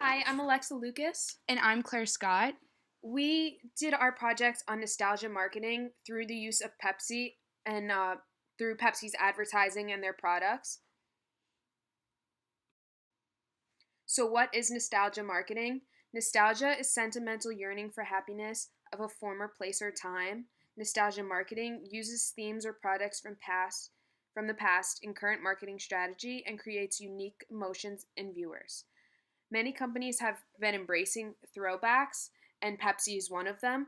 Hi, I'm Alexa Lucas. And I'm Claire Scott. We did our project on nostalgia marketing through the use of Pepsi and through Pepsi's advertising and their products. So, what is nostalgia marketing? Nostalgia is sentimental yearning for happiness of a former place or time. Nostalgia marketing uses themes or products from the past in current marketing strategy and creates unique emotions in viewers. Many companies have been embracing throwbacks, and Pepsi is one of them.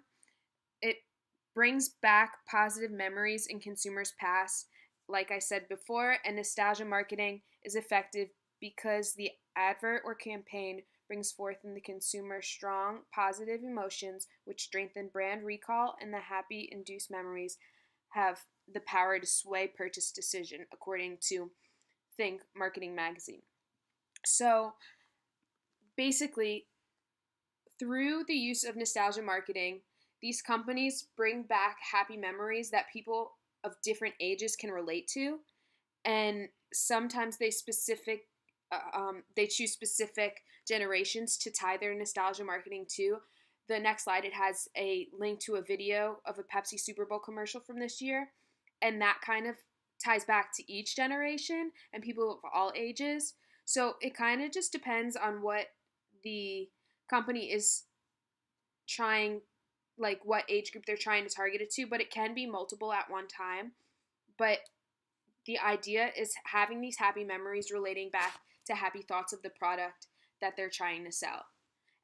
It brings back positive memories in consumers' past, like I said before, and nostalgia marketing is effective because the advert or campaign brings forth in the consumer strong, positive emotions which strengthen brand recall, and the happy induced memories have the power to sway purchase decision, according to Think Marketing Magazine. So, basically, through the use of nostalgia marketing, these companies bring back happy memories that people of different ages can relate to, and sometimes they choose specific generations to tie their nostalgia marketing to. The next slide, it has a link to a video of a Pepsi Super Bowl commercial from this year, and that kind of ties back to each generation and people of all ages. So it kind of just depends on what the company is trying, like what age group they're trying to target it to, but it can be multiple at one time. But the idea is having these happy memories relating back to happy thoughts of the product that they're trying to sell.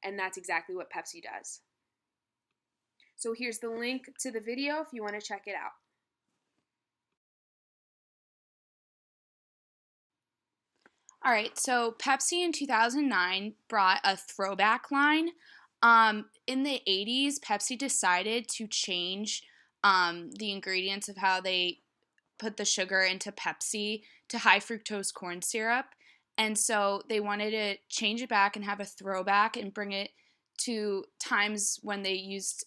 And that's exactly what Pepsi does. So here's the link to the video if you want to check it out. All right, so Pepsi in 2009 brought a throwback line. In the 80s, Pepsi decided to change the ingredients of how they put the sugar into Pepsi to high fructose corn syrup. And so they wanted to change it back and have a throwback and bring it to times when they used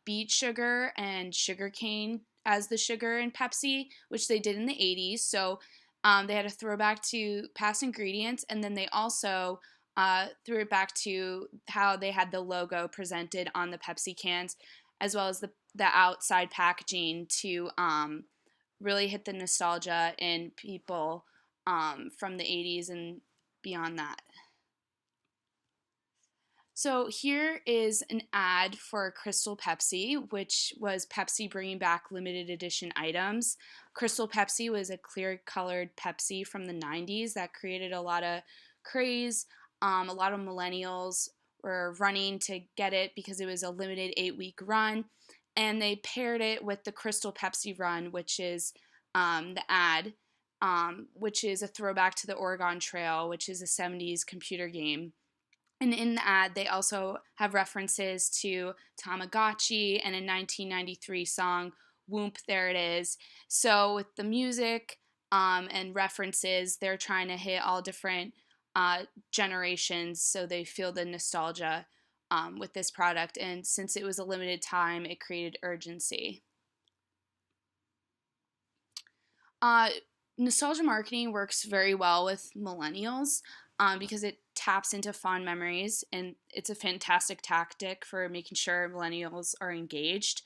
beet sugar and sugar cane as the sugar in Pepsi, which they did in the 80s. So they had a throwback to past ingredients, and then they also threw it back to how they had the logo presented on the Pepsi cans, as well as the outside packaging to really hit the nostalgia in people from the 80s and beyond that. So here is an ad for Crystal Pepsi, which was Pepsi bringing back limited edition items. Crystal Pepsi was a clear colored Pepsi from the 90s that created a lot of craze. A lot of millennials were running to get it because it was a limited 8-week run. And they paired it with the Crystal Pepsi run, which is the ad, which is a throwback to the Oregon Trail, which is a 70s computer game. And in the ad, they also have references to Tamagotchi and a 1993 song, Whoop, There It Is. So, with the music and references, they're trying to hit all different generations so they feel the nostalgia with this product. And since it was a limited time, it created urgency. Uh, Nostalgia marketing works very well with millennials because it taps into fond memories, and it's a fantastic tactic for making sure millennials are engaged.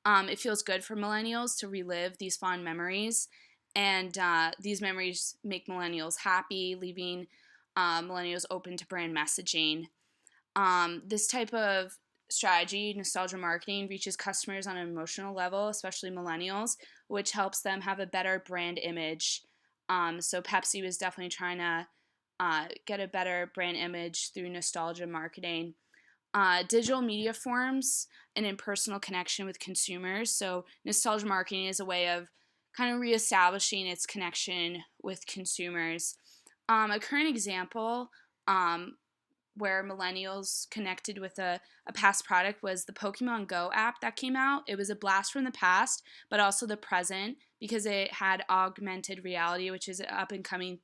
It feels good for millennials to relive these fond memories, and these memories make millennials happy, leaving millennials open to brand messaging. This type of strategy, nostalgia marketing, reaches customers on an emotional level, especially millennials, which helps them have a better brand image. So Pepsi was definitely trying to get a better brand image through nostalgia marketing. Digital media forms an impersonal connection with consumers. So nostalgia marketing is a way of kind of reestablishing its connection with consumers. A current example where millennials connected with a past product was the Pokemon Go app that came out. It was a blast from the past, but also the present because it had augmented reality, which is an up and coming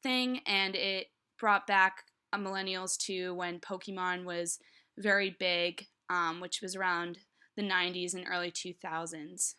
thing, and it brought back millennials to when Pokemon was very big, which was around the 90s and early 2000s.